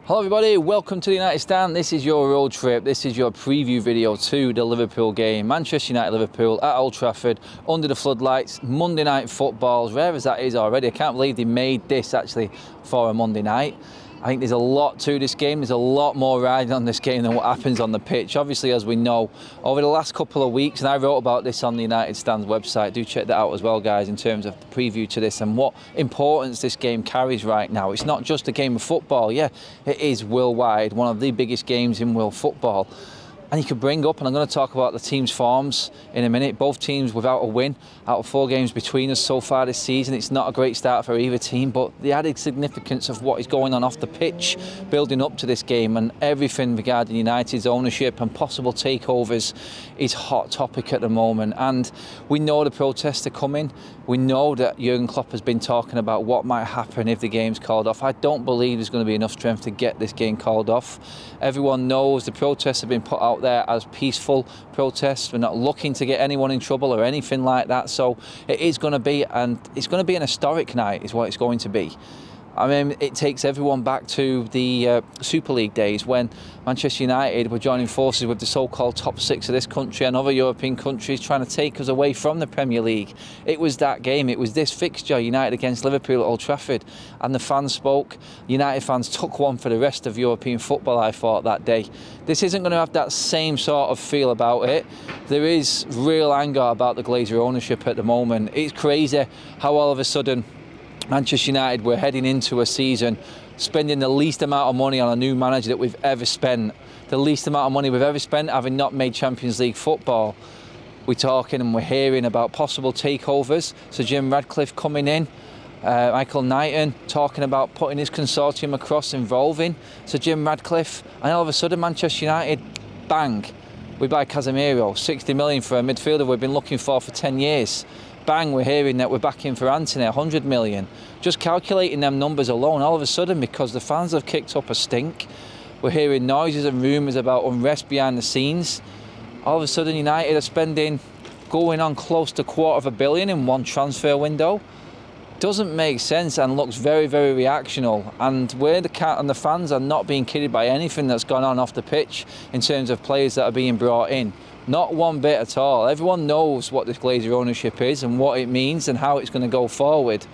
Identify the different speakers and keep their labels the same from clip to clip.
Speaker 1: Hello everybody, welcome to the United Stand. This is your road trip. This is your preview video to the Liverpool game. Manchester United-Liverpool at Old Trafford, under the floodlights, Monday night football, as rare as that is already. I can't believe they made this actually for a Monday night. I think there's a lot to this game. There's a lot more riding on this game than what happens on the pitch. Obviously, as we know, over the last couple of weeks, and I wrote about this on the United Stand's website, do check that out as well, guys, in terms of the preview to this and what importance this game carries right now. It's not just a game of football. Yeah, it is worldwide, one of the biggest games in world football. And you could bring up, and I'm going to talk about the team's forms in a minute. Both teams without a win out of 4 games between us so far this season. It's not a great start for either team, but the added significance of what is going on off the pitch, building up to this game, and everything regarding United's ownership and possible takeovers is hot topic at the moment. And we know the protests are coming. We know that Jurgen Klopp has been talking about what might happen if the game's called off. I don't believe there's going to be enough strength to get this game called off. Everyone knows the protests have been put out there as peaceful protests. We're not looking to get anyone in trouble or anything like that. So it is going to be, and it's going to be an historic night is what it's going to be. I mean, it takes everyone back to the Super League days when Manchester United were joining forces with the so-called top 6 of this country and other European countries trying to take us away from the Premier League. It was that game, it was this fixture, United against Liverpool at Old Trafford, and the fans spoke. United fans took one for the rest of European football, I thought, that day. This isn't going to have that same sort of feel about it. There is real anger about the Glazer ownership at the moment. It's crazy how all of a sudden Manchester United were heading into a season spending the least amount of money on a new manager that we've ever spent. The least amount of money we've ever spent, having not made Champions League football. We're talking and we're hearing about possible takeovers. So Jim Ratcliffe coming in, Michael Knighton talking about putting his consortium across, involving Sir Jim Ratcliffe, and all of a sudden Manchester United, bang, we buy Casemiro, 60 million for a midfielder we've been looking for 10 years. Bang, we're hearing that we're back in for Anthony, 100 million. Just calculating them numbers alone, all of a sudden, because the fans have kicked up a stink, we're hearing noises and rumours about unrest behind the scenes. All of a sudden, United are spending, going on close to £250 million in one transfer window. Doesn't make sense and looks very, very reactional. And where the cat and the fans are not being kidded by anything that's gone on off the pitch in terms of players that are being brought in. Not one bit at all. Everyone knows what this Glazer ownership is and what it means and how it's going to go forward.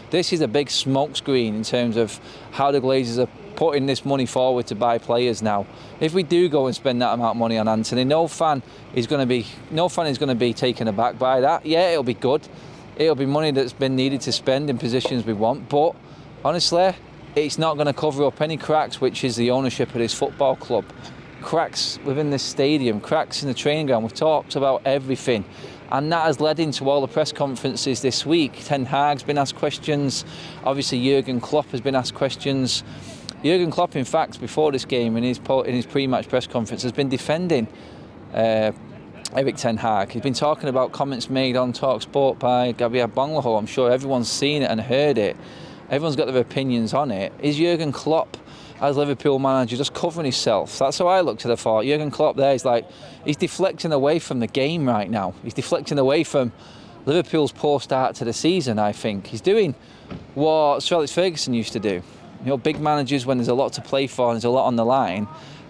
Speaker 1: This is a big smokescreen in terms of how the Glazers are putting this money forward to buy players now. If we do go and spend that amount of money on Anthony, no fan is going to be taken aback by that. Yeah, it'll be good. It'll be money that's been needed to spend in positions we want, but honestly, it's not going to cover up any cracks, which is the ownership of this football club. Cracks within this stadium, cracks in the training ground. We've talked about everything, and that has led into all the press conferences this week. Ten Hag's been asked questions. Obviously, Jurgen Klopp has been asked questions. Jurgen Klopp, in fact, before this game, in his pre-match press conference, has been defending Erik Ten Hag. He's been talking about comments made on TalkSport by Gabriel Bonglaho. I'm sure everyone's seen it and heard it. Everyone's got their opinions on it. Is Jurgen Klopp, as Liverpool manager, just covering himself? That's how I looked at the thought. Jurgen Klopp there is like, he's deflecting away from the game right now. He's deflecting away from Liverpool's poor start to the season, I think. He's doing what Sir Alex Ferguson used to do. You know, big managers, when there's a lot to play for and there's a lot on the line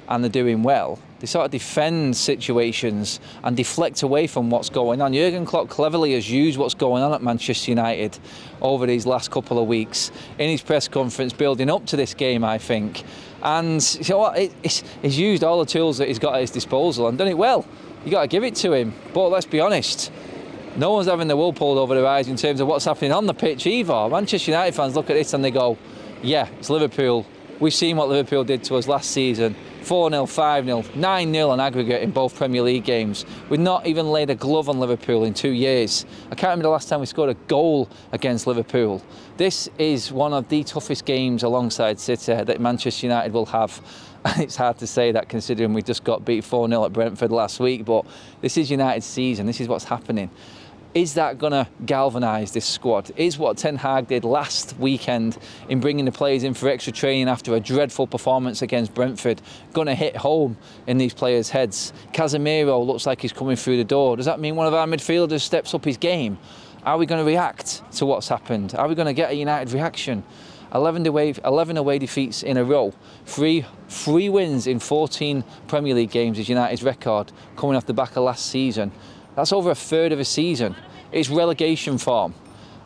Speaker 1: and they're doing well, they sort of defend situations and deflect away from what's going on. Jurgen Klopp cleverly has used what's going on at Manchester United over these last couple of weeks in his press conference, building up to this game, I think. And you know what? He's used all the tools that he's got at his disposal and done it well. You got to give it to him. But let's be honest, no one's having the wool pulled over their eyes in terms of what's happening on the pitch either. Manchester United fans look at this and they go, yeah, it's Liverpool. We've seen what Liverpool did to us last season. 4-0, 5-0, 9-0 on aggregate in both Premier League games. We've not even laid a glove on Liverpool in 2 years. I can't remember the last time we scored a goal against Liverpool. This is one of the toughest games alongside City that Manchester United will have. And it's hard to say that considering we just got beat 4-0 at Brentford last week, but this is United's season. This is what's happening. Is that going to galvanise this squad? Is what Ten Hag did last weekend in bringing the players in for extra training after a dreadful performance against Brentford going to hit home in these players' heads? Casemiro looks like he's coming through the door. Does that mean one of our midfielders steps up his game? Are we going to react to what's happened? Are we going to get a United reaction? 11 away defeats in a row. Three wins in 14 Premier League games is United's record, coming off the back of last season. That's over a third of a season. It's relegation form.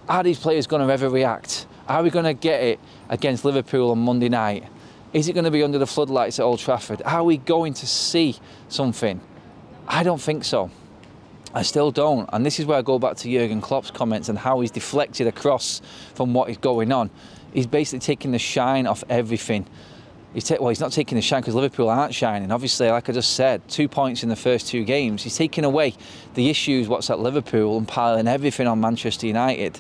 Speaker 1: Are these players going to ever react? Are we going to get it against Liverpool on Monday night? Is it going to be under the floodlights at Old Trafford? Are we going to see something? I don't think so. I still don't. And this is where I go back to Jurgen Klopps' comments and how he's deflected across from what is going on. He's basically taking the shine off everything. Well, he's not taking the shine because Liverpool aren't shining. Obviously, like I just said, 2 points in the first 2 games. He's taking away the issues, what's at Liverpool, and piling everything on Manchester United.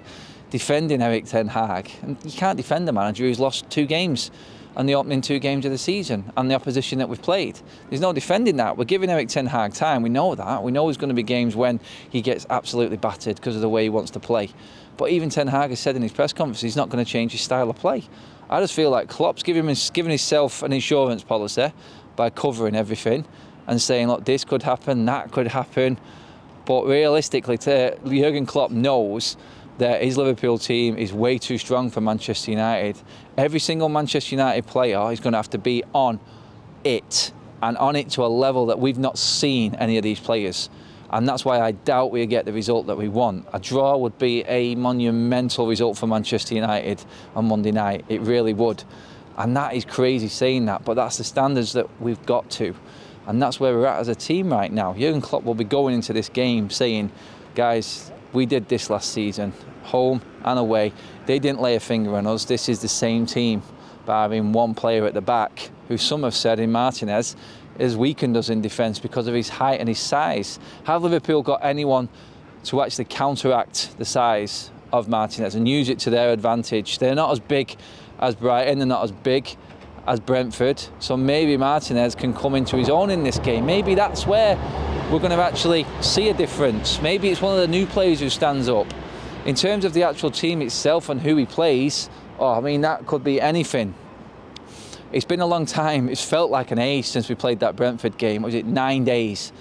Speaker 1: Defending Erik ten Hag. And you can't defend a manager who's lost 2 games on the opening 2 games of the season and the opposition that we've played. There's no defending that. We're giving Erik ten Hag time. We know that. We know there's going to be games when he gets absolutely battered because of the way he wants to play. But even ten Hag has said in his press conference he's not going to change his style of play. I just feel like Klopp's giving himself an insurance policy by covering everything and saying, look, this could happen, that could happen. But realistically, Jurgen Klopp knows that his Liverpool team is way too strong for Manchester United. Every single Manchester United player is going to have to be on it, and on it to a level that we've not seen any of these players. And that's why I doubt we'll get the result that we want. A draw would be a monumental result for Manchester United on Monday night. It really would. And that is crazy saying that, but that's the standards that we've got to. And that's where we're at as a team right now. Jurgen Klopp will be going into this game saying, guys, we did this last season, home and away. They didn't lay a finger on us. This is the same team, barring one player at the back, who some have said in Martinez has weakened us in defence because of his height and his size. Have Liverpool got anyone to actually counteract the size of Martinez and use it to their advantage? They're not as big as Brighton, they're not as big as Brentford, so maybe Martinez can come into his own in this game. Maybe that's where we're going to actually see a difference. Maybe it's one of the new players who stands up. In terms of the actual team itself and who he plays, I mean, that could be anything. It's been a long time. It's felt like an age since we played that Brentford game. Was it 9 days?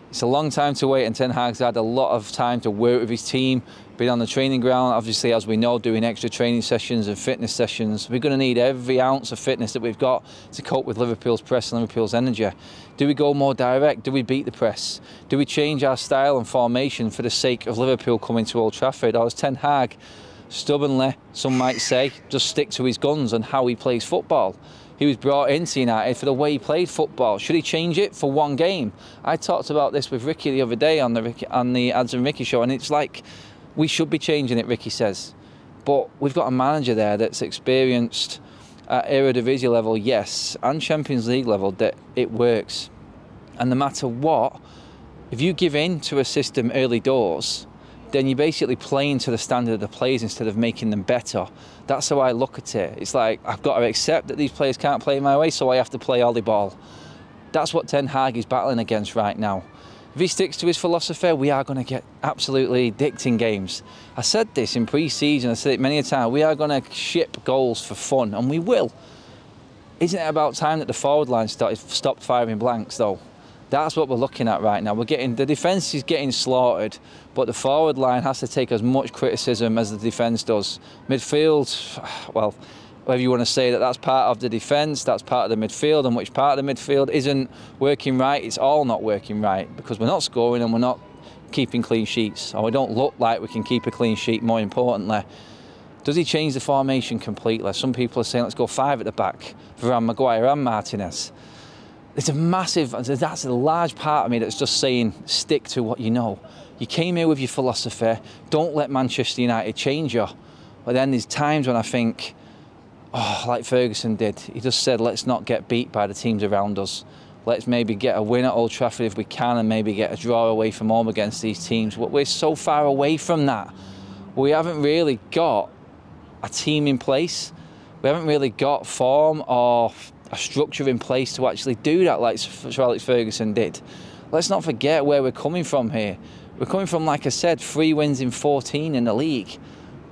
Speaker 1: It's a long time to wait, and Ten Hag's had a lot of time to work with his team, been on the training ground, obviously, as we know, doing extra training sessions and fitness sessions. We're going to need every ounce of fitness that we've got to cope with Liverpool's press and Liverpool's energy. Do we go more direct? Do we beat the press? Do we change our style and formation for the sake of Liverpool coming to Old Trafford? Or is Ten Hag stubbornly, some might say, just stick to his guns and how he plays football? He was brought into United for the way he played football. Should he change it for one game? I talked about this with Ricky the other day on the Ads and Ricky show, and it's like, we should be changing it, Ricky says. But we've got a manager there that's experienced at Eredivisie level, yes, and Champions League level, that it works. And no matter what, if you give in to a system early doors, then you're basically playing to the standard of the players instead of making them better. That's how I look at it. It's like, I've got to accept that these players can't play my way, so I have to play ollie ball. That's what Ten Hag is battling against right now. If he sticks to his philosophy, we are going to get absolutely dicked in games. I said this in pre-season, I said it many a time, we are going to ship goals for fun, and we will. Isn't it about time that the forward line stopped firing blanks, though? That's what we're looking at right now. The defence is getting slaughtered, but the forward line has to take as much criticism as the defence does. Midfield, well, whether you want to say that that's part of the defence, that's part of the midfield, and which part of the midfield isn't working right, it's all not working right, because we're not scoring and we're not keeping clean sheets, or we don't look like we can keep a clean sheet, more importantly. Does he change the formation completely? Some people are saying, let's go 5 at the back, Varane, Maguire and Martinez. That's a large part of me that's just saying, stick to what you know. You came here with your philosophy, don't let Manchester United change you. But then there's times when I think, like Ferguson did, he just said, let's not get beat by the teams around us. Let's maybe get a win at Old Trafford if we can, and maybe get a draw away from home against these teams. But we're so far away from that. We haven't really got a team in place. We haven't really got form or a structure in place to actually do that like Sir Alex Ferguson did. Let's not forget where we're coming from here. We're coming from, like I said, 3 wins in 14 in the league,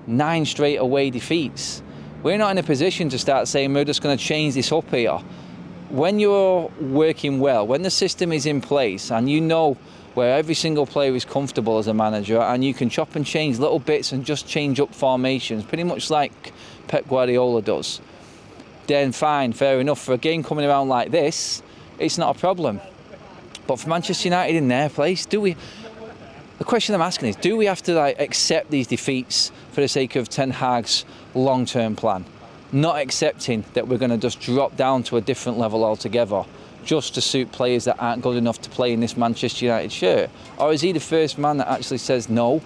Speaker 1: 9 straight away defeats. We're not in a position to start saying we're just going to change this up here. When you're working well, when the system is in place and you know where every single player is comfortable as a manager, and you can chop and change little bits and just change up formations, pretty much like Pep Guardiola does, then fine, fair enough. For a game coming around like this, it's not a problem. But for Manchester United in their place, the question I'm asking is, do we have to like accept these defeats for the sake of Ten Hag's long-term plan? Not accepting that we're going to just drop down to a different level altogether just to suit players that aren't good enough to play in this Manchester United shirt? Or is he the first man that actually says, no,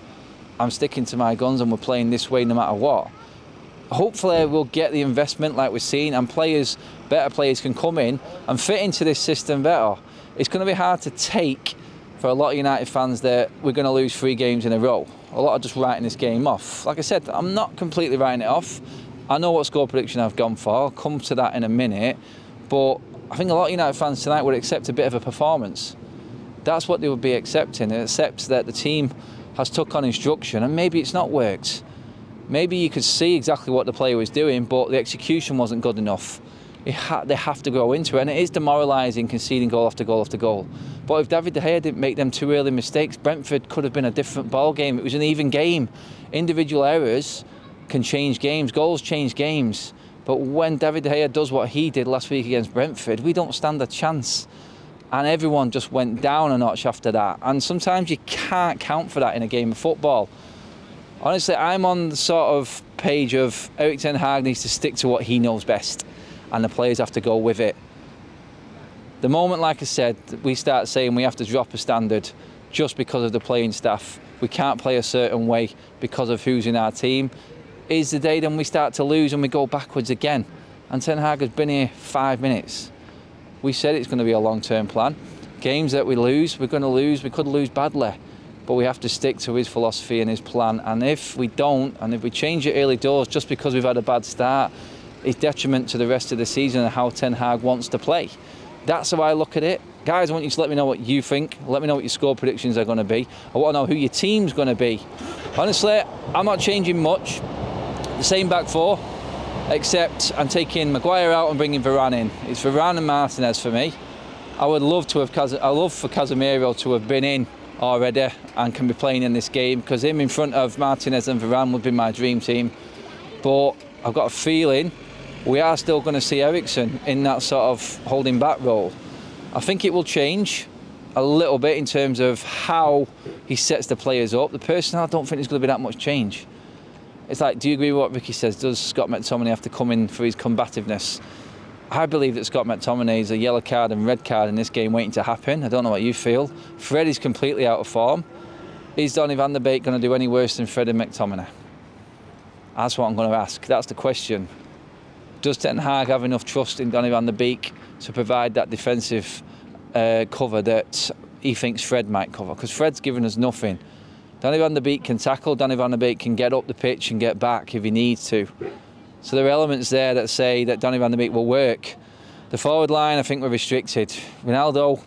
Speaker 1: I'm sticking to my guns and we're playing this way no matter what? Hopefully we'll get the investment like we're seeing, and better players can come in and fit into this system better. It's going to be hard to take for a lot of United fans that we're going to lose 3 games in a row. A lot are just writing this game off. Like I said, I'm not completely writing it off. I know what score prediction I've gone for. I'll come to that in a minute. But I think a lot of United fans tonight would accept a bit of a performance. That's what they would be accepting. It accepts that the team has took on instruction and maybe it's not worked. Maybe you could see exactly what the player was doing, but the execution wasn't good enough. They have to grow into it, and it is demoralising conceding goal after goal after goal. But if David De Gea didn't make them 2 early mistakes, Brentford could have been a different ball game. It was an even game. Individual errors can change games, goals change games. But when David De Gea does what he did last week against Brentford, we don't stand a chance. And everyone just went down a notch after that. And sometimes you can't count for that in a game of football. Honestly, I'm on the sort of page of Erik Ten Hag needs to stick to what he knows best, and the players have to go with it. The moment, like I said, we start saying we have to drop a standard just because of the playing staff, we can't play a certain way because of who's in our team, is the day then we start to lose and we go backwards again. And Ten Hag has been here 5 minutes. We said it's going to be a long-term plan. Games that we lose, we're going to lose. We could lose badly. But we have to stick to his philosophy and his plan. And if we don't, and if we change it early doors just because we've had a bad start, it's detriment to the rest of the season and how Ten Hag wants to play. That's how I look at it. Guys, I want you to let me know what you think. Let me know what your score predictions are going to be. I want to know who your team's going to be. Honestly, I'm not changing much. The same back 4, except I'm taking Maguire out and bringing Varane in. It's Varane and Martinez for me. I would love to have I love for Casemiro to have been in already and can be playing in this game, because him in front of Martinez and Varane would be my dream team. But I've got a feeling we are still going to see Eriksen in that sort of holding back role. I think it will change a little bit in terms of how he sets the players up. The personnel, I don't think there's going to be that much change. It's like, do you agree with what Ricky says? Does Scott McTominay have to come in for his combativeness? I believe that Scott McTominay is a yellow card and red card in this game waiting to happen. I don't know what you feel. Fred is completely out of form. Is Donny van der Beek going to do any worse than Fred and McTominay? That's what I'm going to ask. That's the question. Does Ten Hag have enough trust in Donny van der Beek to provide that defensive cover that he thinks Fred might cover? Because Fred's given us nothing. Donny van der Beek can tackle, Donny van der Beek can get up the pitch and get back if he needs to. So there are elements there that say that Donny van der Beek will work. The forward line, I think we're restricted. Ronaldo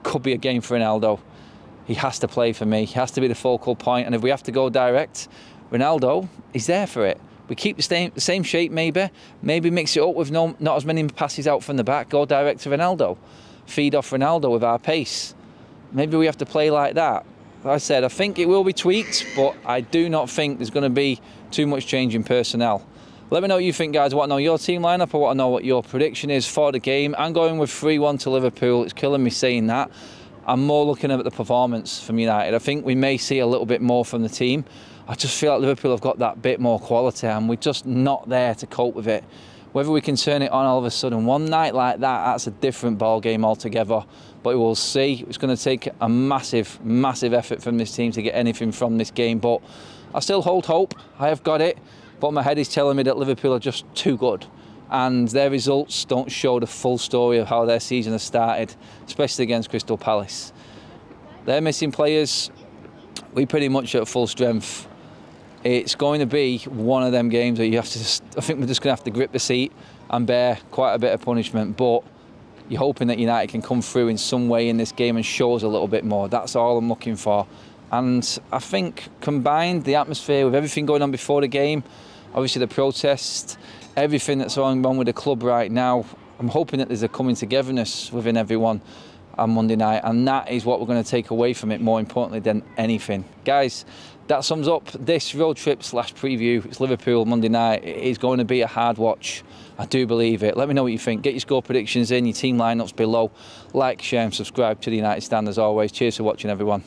Speaker 1: could be a game for Ronaldo. He has to play for me. He has to be the focal point. And if we have to go direct, Ronaldo is there for it. We keep the same shape maybe. Maybe mix it up with not as many passes out from the back. Go direct to Ronaldo. Feed off Ronaldo with our pace. Maybe we have to play like that. Like I said, I think it will be tweaked, but I do not think there's going to be too much change in personnel. Let me know what you think, guys. I want to know your team lineup. I want to know what your prediction is for the game. I'm going with 3-1 to Liverpool. It's killing me saying that. I'm more looking at the performance from United. I think we may see a little bit more from the team. I just feel like Liverpool have got that bit more quality and we're just not there to cope with it. Whether we can turn it on all of a sudden one night like that, that's a different ball game altogether. But we'll see. It's going to take a massive, massive effort from this team to get anything from this game. But I still hold hope. I have got it. But my head is telling me that Liverpool are just too good. And their results don't show the full story of how their season has started, especially against Crystal Palace. They're missing players. We pretty much at full strength. It's going to be one of them games that you have to I think we're just going to have to grip the seat and bear quite a bit of punishment. But you're hoping that United can come through in some way in this game and show us a little bit more. That's all I'm looking for. And I think combined, the atmosphere with everything going on before the game, obviously the protest, everything that's going on with the club right now, I'm hoping that there's a coming togetherness within everyone. on Monday night, and that is what we're going to take away from it, more importantly than anything. Guys, that sums up this road trip / preview. It's Liverpool Monday night. It is going to be a hard watch. I do believe it. Let me know what you think. Get your score predictions in, your team lineups below. Like, share and subscribe to the United Stand as always. Cheers for watching, everyone.